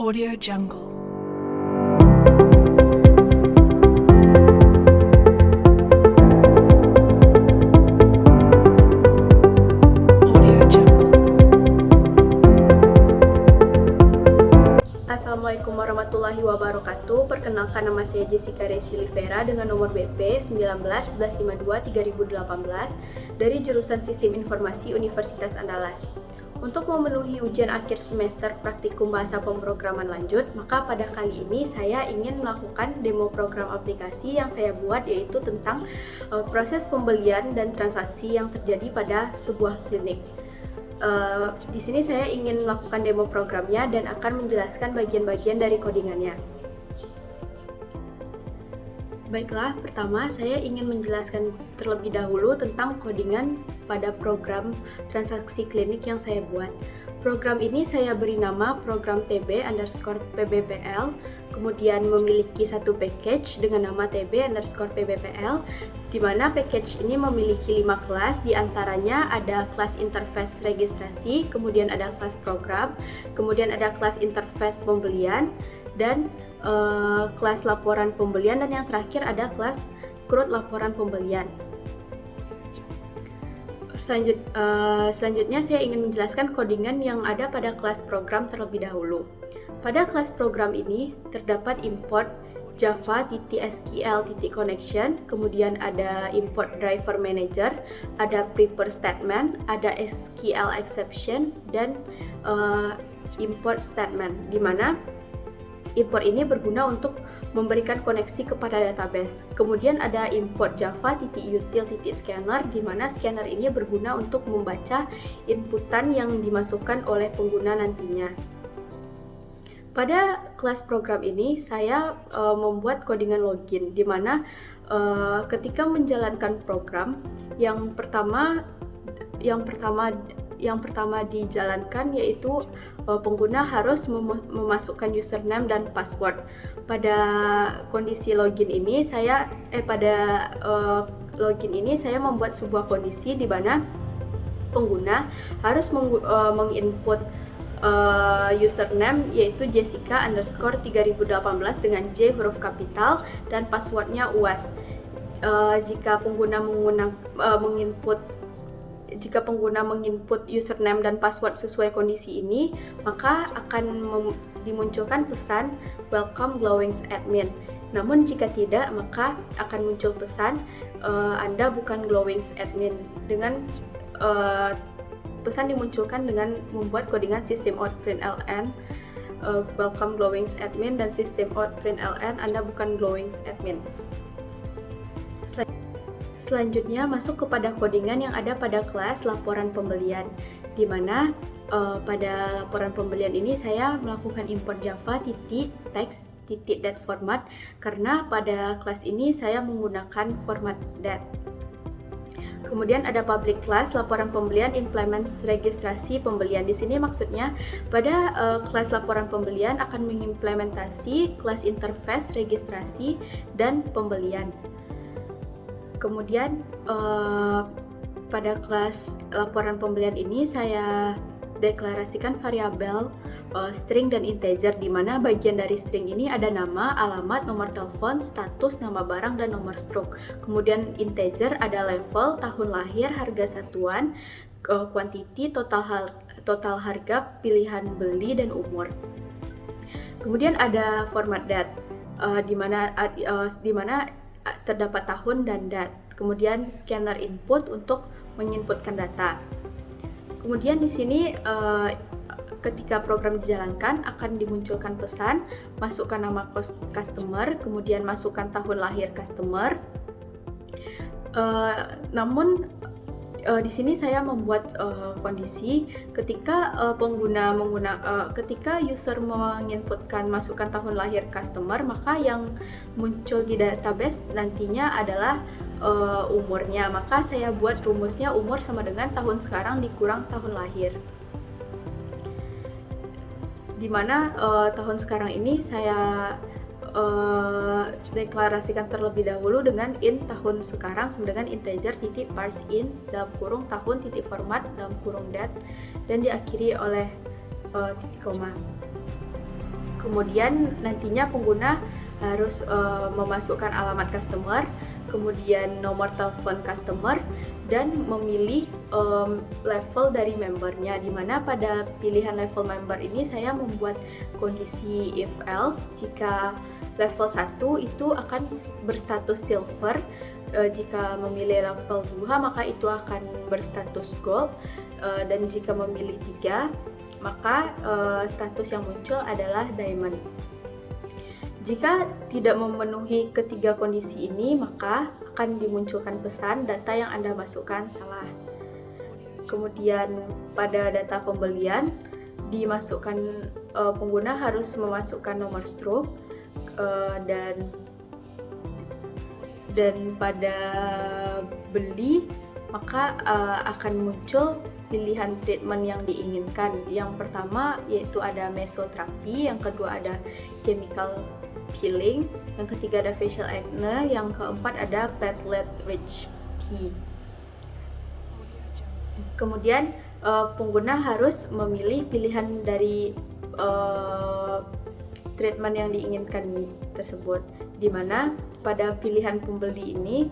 Audio Jungle. Audio Jungle. Assalamualaikum warahmatullahi wabarakatuh. Perkenalkan, nama saya Jessica Resi Livera dengan nomor BP 19-1152-3018 dari jurusan Sistem Informasi Universitas Andalas. Untuk memenuhi ujian akhir semester praktikum bahasa pemrograman lanjut, maka pada kali ini saya ingin melakukan demo program aplikasi yang saya buat, yaitu tentang proses pembelian dan transaksi yang terjadi pada sebuah klinik. Di sini saya ingin melakukan demo programnya dan akan menjelaskan bagian-bagian dari codingannya. Baiklah, pertama saya ingin menjelaskan terlebih dahulu tentang codingan pada program transaksi klinik yang saya buat. Program ini saya beri nama program TB_PBPL, kemudian memiliki satu package dengan nama TB_PBPL, di mana package ini memiliki 5 kelas, diantaranya ada kelas interface registrasi, kemudian ada kelas program, kemudian ada kelas interface pembelian, dan kelas laporan pembelian, dan yang terakhir ada kelas CRUD laporan pembelian. Selanjutnya saya ingin menjelaskan codingan yang ada pada kelas program terlebih dahulu. Pada kelas program ini terdapat import java.sql.connection, kemudian ada import driver manager, ada prepare statement, ada SQL exception, dan import statement, di mana import ini berguna untuk memberikan koneksi kepada database. Kemudian ada import java.util.scanner, di mana scanner ini berguna untuk membaca inputan yang dimasukkan oleh pengguna nantinya. Pada kelas program ini saya membuat codingan login, di mana ketika menjalankan program yang pertama dijalankan, yaitu pengguna harus memasukkan username dan password. Pada kondisi login ini login ini saya membuat sebuah kondisi di mana pengguna harus menginput username, yaitu Jessica_3018 dengan J huruf kapital, dan passwordnya UAS. Jika pengguna menginput username dan password sesuai kondisi ini, maka akan dimunculkan pesan welcome Glowings admin. Namun jika tidak, maka akan muncul pesan Anda bukan Glowings admin. Dengan pesan dimunculkan dengan membuat codingan system_out.println welcome Glowings admin dan system_out.println Anda bukan Glowings admin. Selanjutnya masuk kepada codingan yang ada pada kelas laporan pembelian, di mana pada laporan pembelian ini saya melakukan import java.text.dat_format karena pada kelas ini saya menggunakan format dat. Kemudian ada public class laporan pembelian implements registrasi pembelian. Di sini maksudnya pada kelas laporan pembelian akan mengimplementasi kelas interface registrasi dan pembelian. Kemudian pada kelas laporan pembelian ini saya deklarasikan variabel string dan integer, di mana bagian dari string ini ada nama, alamat, nomor telepon, status, nama barang, dan nomor struk. Kemudian integer ada level, tahun lahir, harga satuan, quantity, total harga, pilihan beli, dan umur. Kemudian ada format dat, di mana terdapat tahun dan dat. Kemudian scanner input untuk menginputkan data. Kemudian di sini ketika program dijalankan akan dimunculkan pesan masukkan nama customer, kemudian masukkan tahun lahir customer. Namun di sini saya membuat kondisi ketika ketika user menginputkan masukkan tahun lahir customer, maka yang muncul di database nantinya adalah umurnya. Maka saya buat rumusnya umur sama dengan tahun sekarang dikurang tahun lahir, di mana tahun sekarang ini saya deklarasikan terlebih dahulu dengan int tahun sekarang sama dengan integer titik parse in dalam kurung tahun titik format dalam kurung dat, dan diakhiri oleh titik koma. Kemudian nantinya pengguna harus memasukkan alamat customer, kemudian nomor telepon customer, dan memilih level dari membernya, dimana pada pilihan level member ini saya membuat kondisi if else. Jika level 1 itu akan berstatus silver, jika memilih level 2 maka itu akan berstatus gold, dan jika memilih 3 maka status yang muncul adalah diamond. Jika tidak memenuhi ketiga kondisi ini, maka akan dimunculkan pesan data yang Anda masukkan salah. Kemudian pada data pembelian dimasukkan, pengguna harus memasukkan nomor stroke, dan pada beli maka akan muncul pilihan treatment yang diinginkan. Yang pertama yaitu ada mesoterapi, yang kedua ada chemical peeling, yang ketiga ada facial acne, yang keempat ada platelet rich P. Kemudian pengguna harus memilih pilihan dari treatment yang diinginkan tersebut, di mana pada pilihan pembeli ini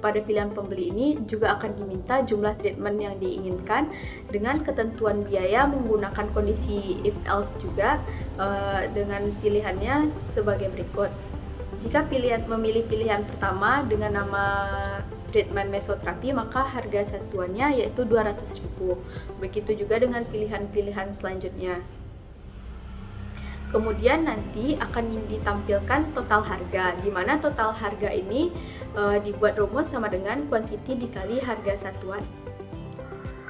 pada pilihan pembeli ini juga akan diminta jumlah treatment yang diinginkan dengan ketentuan biaya menggunakan kondisi if else juga, dengan pilihannya sebagai berikut. Jika memilih pilihan pertama dengan nama treatment mesoterapi, maka harga satuannya yaitu 200.000. Begitu juga dengan pilihan-pilihan selanjutnya. Kemudian nanti akan ditampilkan total harga, di mana total harga ini dibuat rumus sama dengan kuantiti dikali harga satuan.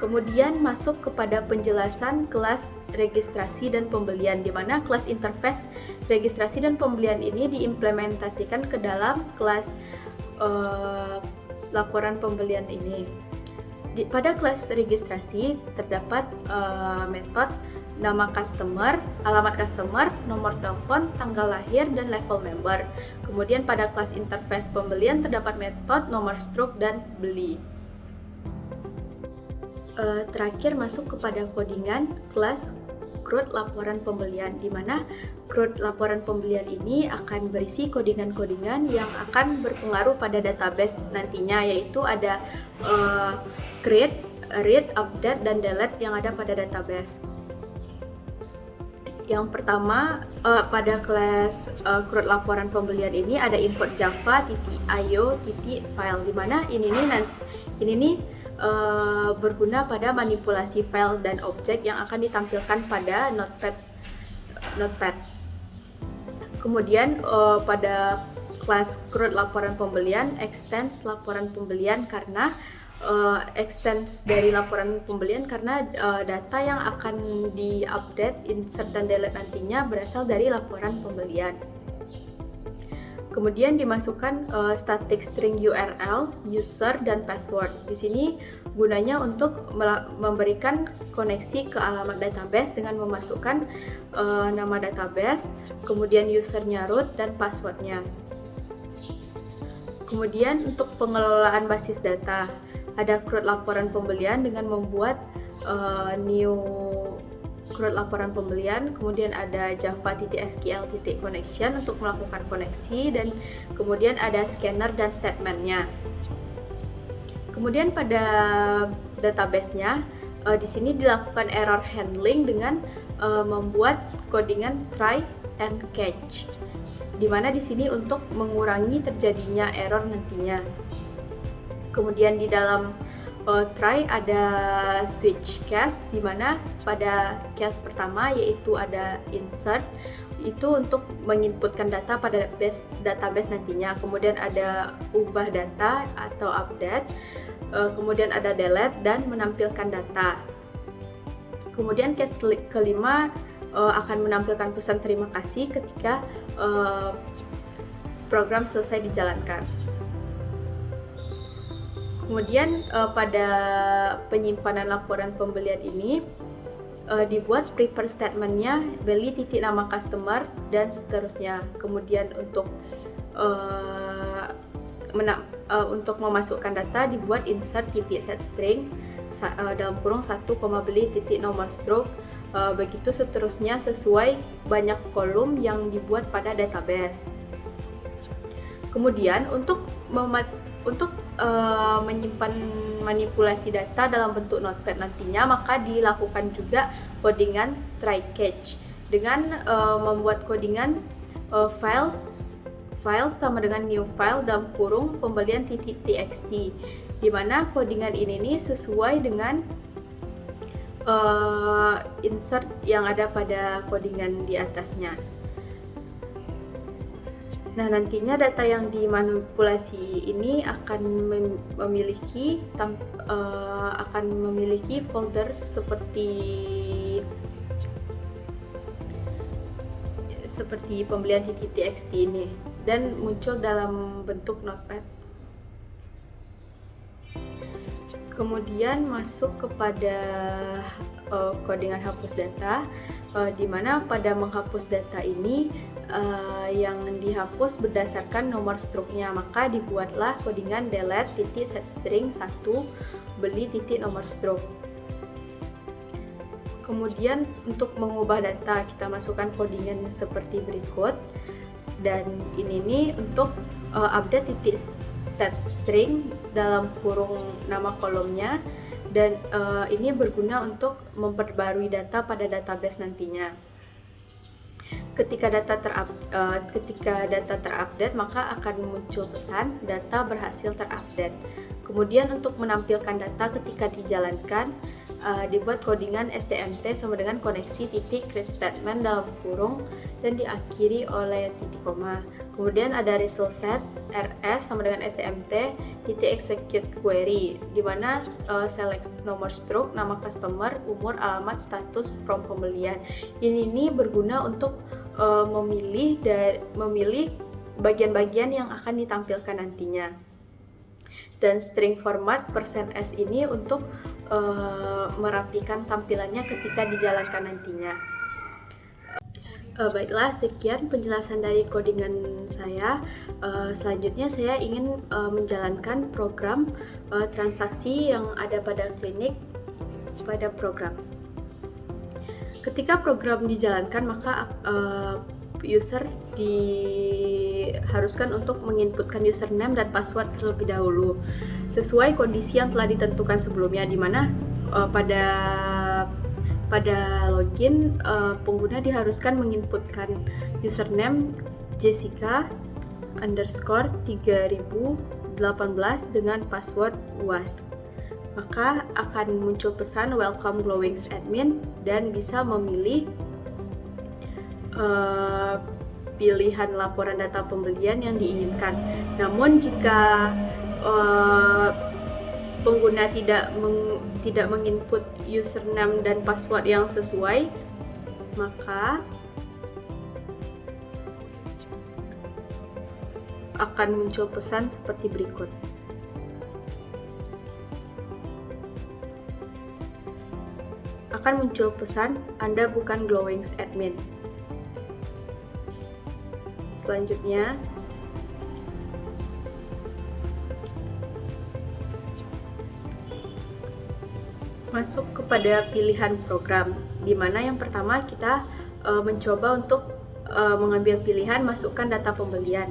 Kemudian masuk kepada penjelasan kelas registrasi dan pembelian, di mana kelas interface registrasi dan pembelian ini diimplementasikan ke dalam kelas laporan pembelian ini. Pada kelas registrasi terdapat metode nama customer, alamat customer, nomor telepon, tanggal lahir, dan level member. Kemudian pada kelas interface pembelian terdapat metode, nomor stroke, dan beli. Terakhir masuk kepada codingan kelas CRUD laporan pembelian, di mana CRUD laporan pembelian ini akan berisi codingan-codingan yang akan berpengaruh pada database nantinya, yaitu ada create, read, update, dan delete yang ada pada database. Yang pertama, pada kelas CRUD laporan pembelian ini ada import java.io.file, di mana ini nih berguna pada manipulasi file dan objek yang akan ditampilkan pada Notepad. Kemudian pada kelas CRUD laporan pembelian, extends laporan pembelian karena extends dari laporan pembelian karena data yang akan diupdate, insert, dan delete nantinya berasal dari laporan pembelian. Kemudian dimasukkan static string URL, user, dan password. Di sini gunanya untuk memberikan koneksi ke alamat database dengan memasukkan nama database, kemudian usernya root, dan passwordnya. Kemudian untuk pengelolaan basis data, ada CRUD laporan pembelian dengan membuat new CRUD laporan pembelian, kemudian ada java.sql.connection untuk melakukan koneksi, dan kemudian ada scanner dan statementnya. Kemudian pada database-nya, di sini dilakukan error handling dengan membuat codingan try and catch, di mana di sini untuk mengurangi terjadinya error nantinya. Kemudian di dalam try ada switch case, di mana pada case pertama yaitu ada insert, itu untuk menginputkan data pada database nantinya. Kemudian ada ubah data atau update, kemudian ada delete dan menampilkan data. Kemudian case kelima akan menampilkan pesan terima kasih ketika program selesai dijalankan. Kemudian pada penyimpanan laporan pembelian ini dibuat prepare statementnya, beli titik nama customer, dan seterusnya. Kemudian untuk memasukkan data dibuat insert titik set string, dalam kurung 1, beli titik nomor stroke, begitu seterusnya sesuai banyak kolom yang dibuat pada database. Kemudian untuk menyimpan manipulasi data dalam bentuk notepad nantinya, maka dilakukan juga codingan try catch dengan membuat codingan file sama dengan new file dalam kurung pembelian .txt, di mana codingan ini nih sesuai dengan insert yang ada pada codingan di atasnya. Nah, nantinya data yang dimanipulasi ini akan memiliki folder seperti pembelian .txt ini dan muncul dalam bentuk notepad. Kemudian masuk kepada codingan hapus data, di mana pada menghapus data ini yang dihapus berdasarkan nomor struknya, maka dibuatlah codingan delete.setString 1 beli titik nomor struk. Kemudian untuk mengubah data kita masukkan codingan seperti berikut, dan ini nih untuk update titik setString dalam kurung nama kolomnya, dan ini berguna untuk memperbarui data pada database nantinya. Ketika data terupdate, maka akan muncul pesan data berhasil terupdate. Kemudian untuk menampilkan data ketika dijalankan, dibuat codingan stmt sama dengan koneksi titik create statement dalam kurung dan diakhiri oleh titik koma. Kemudian ada result set rs sama dengan stmt titik execute query, di mana select nomor stroke, nama customer, umur, alamat, status from pembelian. Ini berguna untuk memilih bagian-bagian yang akan ditampilkan nantinya. Dan string format %s ini untuk merapikan tampilannya ketika dijalankan nantinya. Baiklah, sekian penjelasan dari codingan saya. Selanjutnya saya ingin menjalankan program transaksi yang ada pada klinik pada program. Ketika program dijalankan, maka user diharuskan untuk menginputkan username dan password terlebih dahulu sesuai kondisi yang telah ditentukan sebelumnya, di mana pada login pengguna diharuskan menginputkan username Jessica_3018 dengan password UAS. Maka akan muncul pesan welcome Glowings admin dan bisa memilih pilihan laporan data pembelian yang diinginkan. Namun jika pengguna tidak menginput username dan password yang sesuai, maka akan muncul pesan seperti berikut. Akan muncul pesan, Anda bukan Glowings admin. Selanjutnya, masuk kepada pilihan program, di mana yang pertama kita mencoba untuk mengambil pilihan masukkan data pembelian,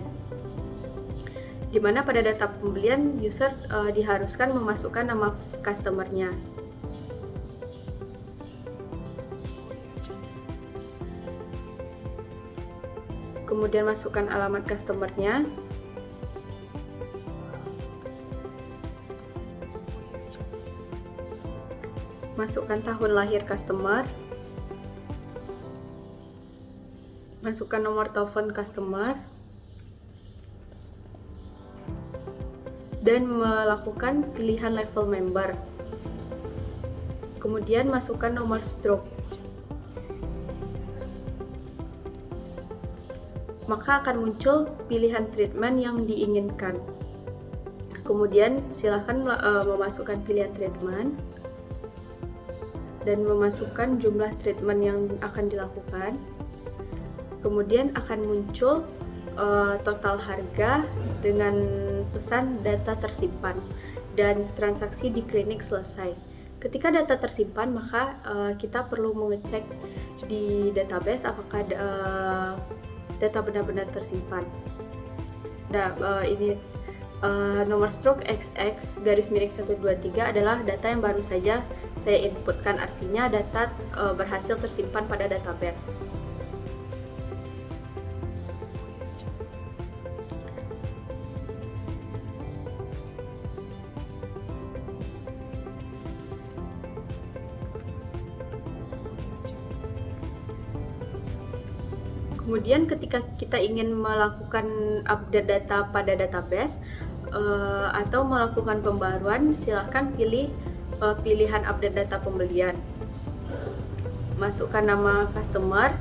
di mana pada data pembelian user diharuskan memasukkan nama customer-nya. Kemudian masukkan alamat customer-nya. Masukkan tahun lahir customer. Masukkan nomor telepon customer. Dan melakukan pilihan level member. Kemudian masukkan nomor stroke. Maka akan muncul pilihan treatment yang diinginkan. Kemudian silakan memasukkan pilihan treatment dan memasukkan jumlah treatment yang akan dilakukan. Kemudian akan muncul total harga dengan pesan data tersimpan dan transaksi di klinik selesai. Ketika data tersimpan, maka kita perlu mengecek di database apakah data benar-benar tersimpan. Nah, ini nomor stroke XX garis miring 123 adalah data yang baru saja saya inputkan, artinya data berhasil tersimpan pada database. Kemudian ketika kita ingin melakukan update data pada database atau melakukan pembaruan, silahkan pilih pilihan update data pembelian. Masukkan nama customer,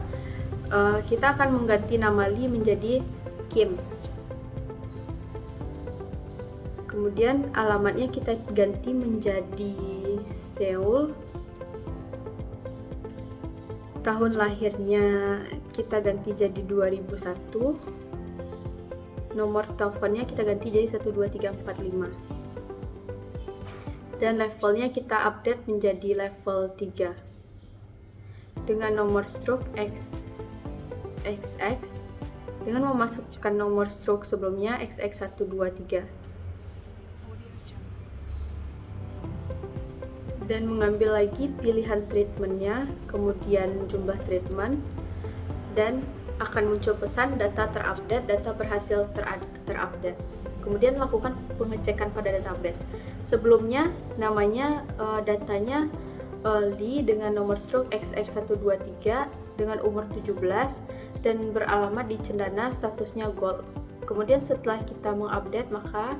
kita akan mengganti nama Lee menjadi Kim. Kemudian alamatnya kita ganti menjadi Seoul. Tahun lahirnya kita ganti jadi 2001. Nomor teleponnya kita ganti jadi 12345. Dan levelnya kita update menjadi level 3. Dengan nomor stroke XX dengan memasukkan nomor stroke sebelumnya XX123. Dan mengambil lagi pilihan treatmentnya, kemudian jumlah treatment, dan akan muncul pesan data terupdate, data berhasil terupdate. Kemudian lakukan pengecekan pada database. Sebelumnya namanya datanya Lee dengan nomor stroke XX123 dengan umur 17 dan beralamat di Cendana, statusnya gold. Kemudian setelah kita mengupdate, maka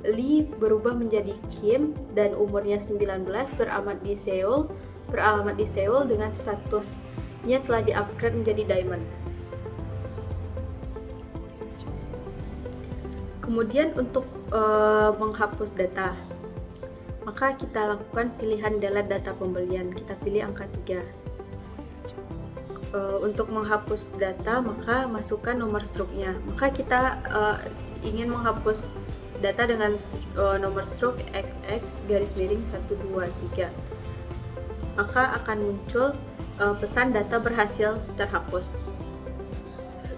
Lee berubah menjadi Kim dan umurnya 19, beralamat di Seoul dengan statusnya telah di-upgrade menjadi Diamond. Kemudian untuk menghapus data, maka kita lakukan pilihan delete data pembelian, kita pilih angka 3. Untuk menghapus data, maka masukkan nomor stroke-nya. Maka kita ingin menghapus data dengan nomor stroke XX garis miring 123, maka akan muncul pesan data berhasil terhapus.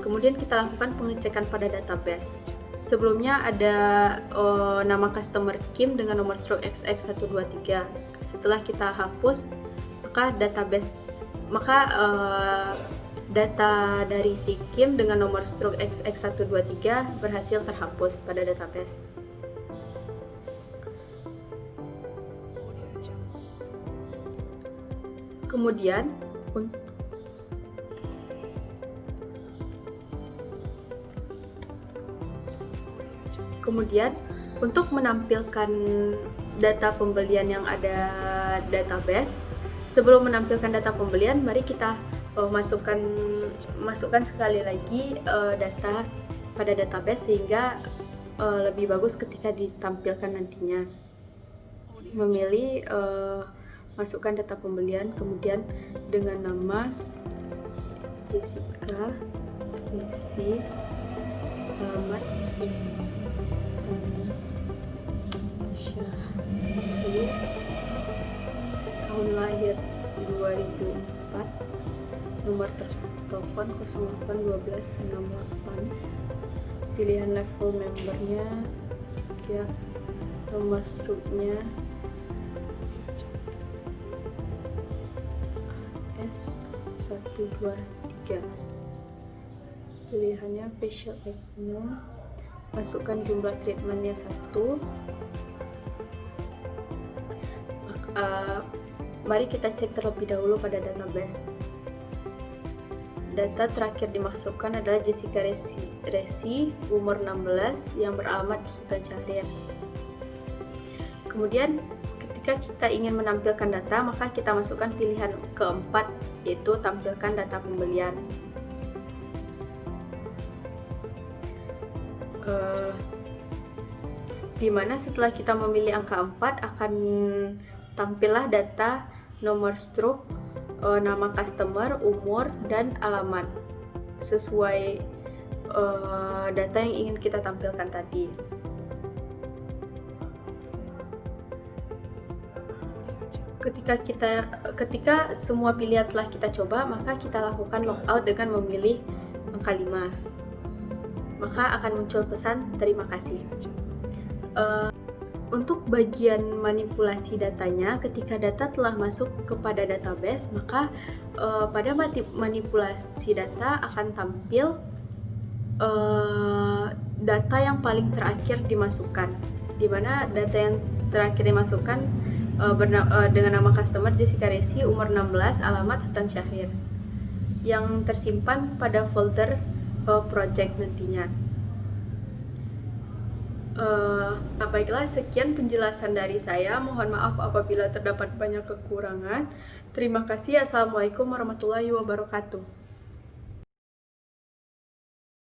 Kemudian kita lakukan pengecekan pada database. Sebelumnya ada nama customer Kim dengan nomor stroke XX123. Setelah kita hapus, maka data dari si Kim dengan nomor stroke XX123 berhasil terhapus pada database. Kemudian untuk menampilkan data pembelian yang ada database, sebelum menampilkan data pembelian, mari kita masukkan sekali lagi data pada database sehingga lebih bagus ketika ditampilkan nantinya. Memilih masukkan data pembelian, kemudian dengan nama Jessica, alamat Syahri, tahun lahir 2004, nomor telepon 081268, pilihan level membernya 3, nomor stroke-nya S123, pilihannya facial acne, masukkan jumlah treatmentnya 1. Mari kita cek terlebih dahulu pada database. Data terakhir dimasukkan adalah Jessica Resi, umur 16, yang beralamat di Sukacahrir. Kemudian ketika kita ingin menampilkan data, maka kita masukkan pilihan keempat, yaitu tampilkan data pembelian. Dimana setelah kita memilih angka 4 akan tampillah data nomor stroke, nama customer, umur, dan alamat sesuai data yang ingin kita tampilkan tadi. ketika semua pilihan telah kita coba, maka kita lakukan logout dengan memilih angka 5. Maka akan muncul pesan terima kasih. Untuk bagian manipulasi datanya, ketika data telah masuk kepada database, maka pada manipulasi data akan tampil data yang paling terakhir dimasukkan, di mana data yang terakhir dimasukkan dengan nama customer Jessica Resi, umur 16, alamat Sultan Syahrir, yang tersimpan pada folder project nantinya. Baiklah, sekian penjelasan dari saya. Mohon maaf apabila terdapat banyak kekurangan. Terima kasih. Assalamualaikum warahmatullahi wabarakatuh.